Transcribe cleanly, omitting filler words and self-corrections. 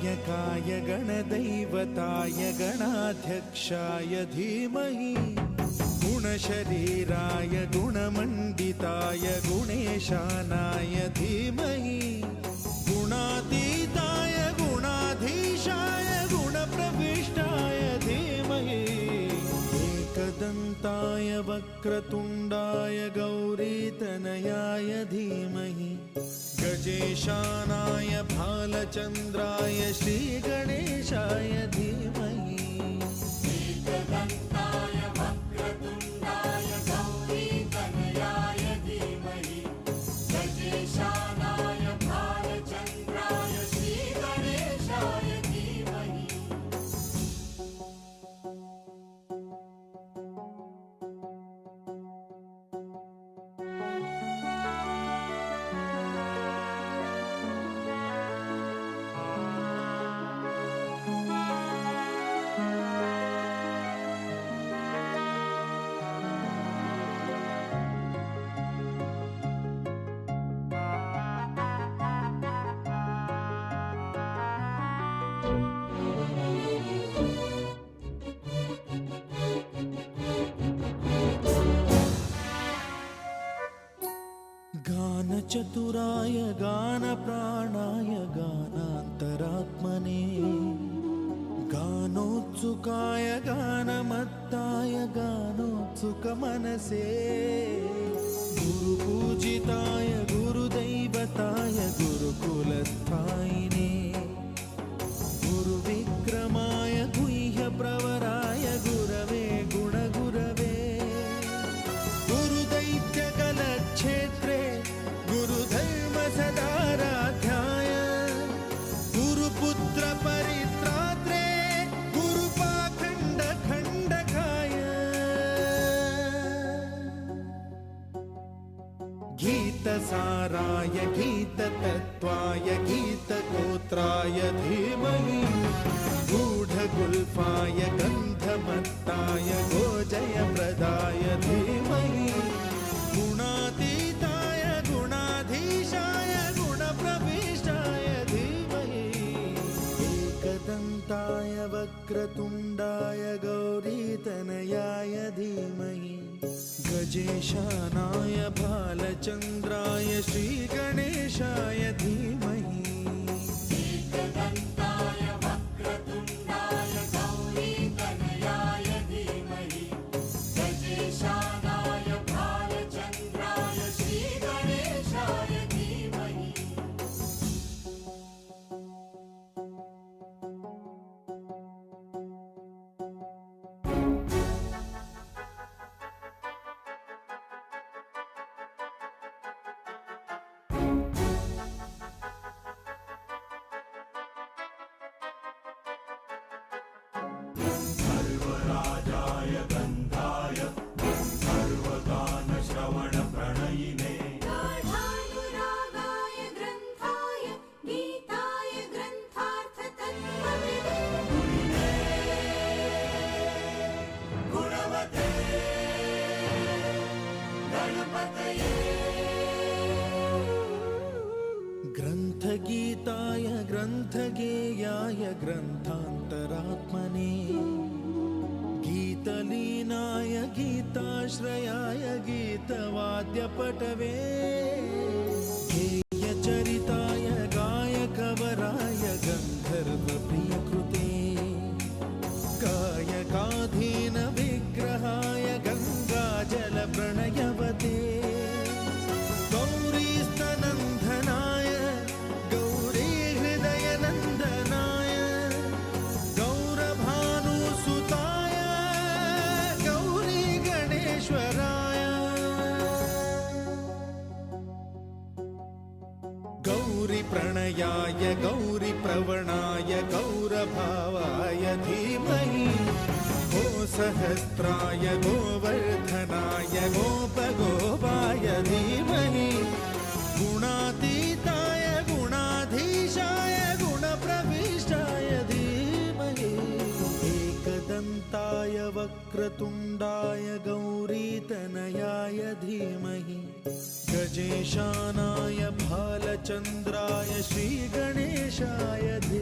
गणनायकाय गणदैवताय गणाध्यक्षाय धीमहि गुणशरीराय गुणमण्डिताय गुणेशानाय धीमहि गुणातीताय गुणाधीशाय गुणप्रविष्टाय धीमहि एकदन्ताय वक्रतुण्डाय गौरीतनयाय धीमहि गजेशानाय भालचन्द्राय श्रीगणेशाय धीमहि एकदन्ताय वक्रतुण्डाय गौरीतनयाय धीमहि गजेशानाय भालचन्द्राय श्रीगणेशाय धीमहि गानचतुराय गानप्राणाय गानान्तरात्मने गानोत्सुकाय गानमत्ताय गानोत्सुकमनसे गुरुपूजिताय गुरुदैवताय गुरुकुलस्थायिने गुरुविक्रमाय गुह्यप्रवराय गुरवे गुणगुरवे गुरुदैत्यकलक्षेत्रे गुरुधर्मसदाराध्याय गुरुपुत्र परित्रात्रे गुरुपाखण्डखण्डकाय गीतसाराय गीततत्त्वाय गीतगोत्राय धीमहि गूढगुल्फाय गन्धमत्ताय गोजयप्रदाय धीमहि गुणातीताय गुणाधीशाय गुणप्रविष्टाय धीमहि एकदन्ताय वक्रतुण्डाय गौरीतनयाय धीमहि गजेशानाय भालचन्द्राय श्रीगणेशाय धीमहि एकदन्ताय वक्रतुण्डाय गौरीतनयाय धीमहि गजेशानाय भालचन्द्राय श्रीगणेशाय धीमहि सर्वराजाय गन्धाय सर्वगानश्रवणप्रणयिने गाढानुरागाय ग्रन्थाय गीताय ग्रन्थार्थतत्त्वविदे गुणवते गणपतये ग्रन्थगीताय ग्रन्थगेयाय ग्रन्थान्तरात्मने गीतलीनाय गीताश्रयाय गीतवाद्यपटवे गेयचरिताय गायकवराय गन्धर्वप्रियकृते कायकाधीन विग्रहाय गङ्गाजलप्रणयवते गौरीस्तनन्दनाय गौरीहृदयनन्दनाय गौरभानुसुताय गौरीगणेश्वराय गौरीप्रणयाय गौरीप्रवणाय गौरभावाय धीमहि गोसहस्राय गोवर्धनाय गोपगोपाय धीमहि गुणातीताय गुणाधीशाय गुणप्रविष्टाय धीमहि एकदन्ताय वक्रतुण्डाय गौरीतनयाय धीमहि गजेशानाय भालचन्द्राय श्रीगणेशाय धीमहि